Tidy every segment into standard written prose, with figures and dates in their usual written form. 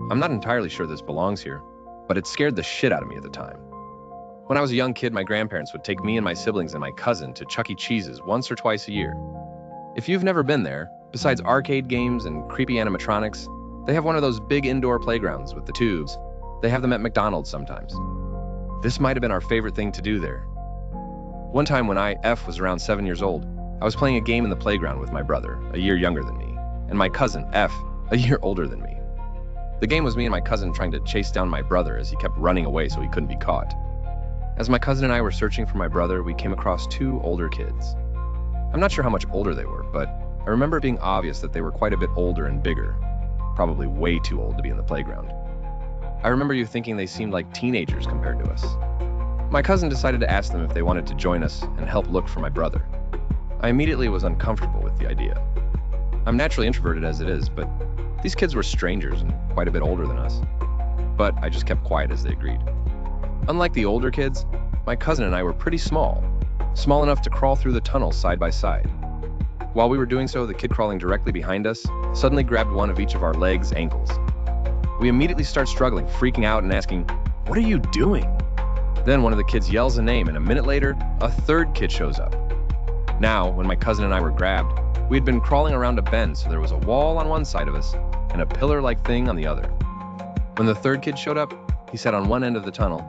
I'm not entirely sure this belongs here, but it scared the shit out of me at the time. When I was a young kid, my grandparents would take me and my siblings and my cousin to Chuck E. Cheese's once or twice a year. If you've never been there, besides arcade games and creepy animatronics, they have one of those big indoor playgrounds with the tubes. They have them at McDonald's sometimes. This might have been our favorite thing to do there. One time when F was around 7 years old, I was playing a game in the playground with my brother, a year younger than me, and my cousin, F, a year older than me. The game was me and my cousin trying to chase down my brother as he kept running away so he couldn't be caught. As my cousin and I were searching for my brother, we came across two older kids. I'm not sure how much older they were, but I remember it being obvious that they were quite a bit older and bigger, probably way too old to be in the playground. I remember you thinking they seemed like teenagers compared to us. My cousin decided to ask them if they wanted to join us and help look for my brother. I immediately was uncomfortable with the idea. I'm naturally introverted as it is, but these kids were strangers and quite a bit older than us. But I just kept quiet as they agreed. Unlike the older kids, my cousin and I were pretty small enough to crawl through the tunnel side by side. While we were doing so, the kid crawling directly behind us suddenly grabbed one of each of our legs' ankles. We immediately start struggling, freaking out and asking, "What are you doing?" Then one of the kids yells a name, and a minute later, a third kid shows up. Now, when my cousin and I were grabbed, we had been crawling around a bend, so there was a wall on one side of us and a pillar-like thing on the other. When the third kid showed up, he sat on one end of the tunnel,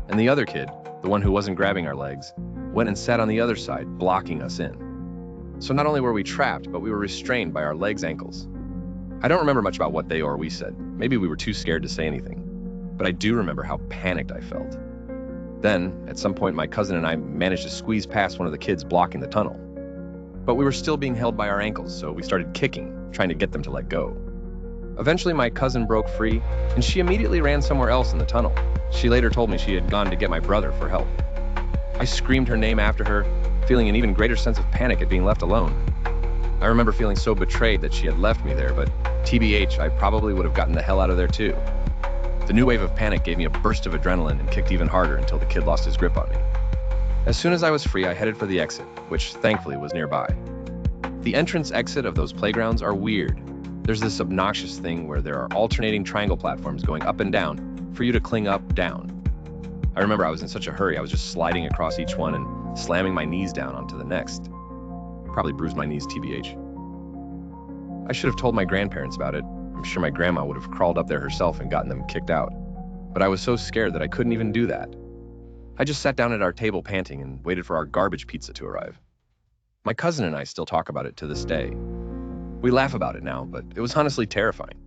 and the other kid, the one who wasn't grabbing our legs, went and sat on the other side, blocking us in. So not only were we trapped, but we were restrained by our legs' ankles. I don't remember much about what they or we said. Maybe we were too scared to say anything. But I do remember how panicked I felt. Then, at some point, my cousin and I managed to squeeze past one of the kids blocking the tunnel. But we were still being held by our ankles, so we started kicking, trying to get them to let go. Eventually, my cousin broke free, and she immediately ran somewhere else in the tunnel. She later told me she had gone to get my brother for help. I screamed her name after her, feeling an even greater sense of panic at being left alone. I remember feeling so betrayed that she had left me there, but TBH, I probably would have gotten the hell out of there too. The new wave of panic gave me a burst of adrenaline and kicked even harder until the kid lost his grip on me. As soon as I was free, I headed for the exit, which thankfully was nearby. The entrance exit of those playgrounds are weird. There's this obnoxious thing where there are alternating triangle platforms going up and down for you to cling up, down. I remember I was in such a hurry, I was just sliding across each one and slamming my knees down onto the next. Probably bruised my knees, TBH. I should have told my grandparents about it. I'm sure my grandma would have crawled up there herself and gotten them kicked out. But I was so scared that I couldn't even do that. I just sat down at our table panting and waited for our garbage pizza to arrive. My cousin and I still talk about it to this day. We laugh about it now, but it was honestly terrifying.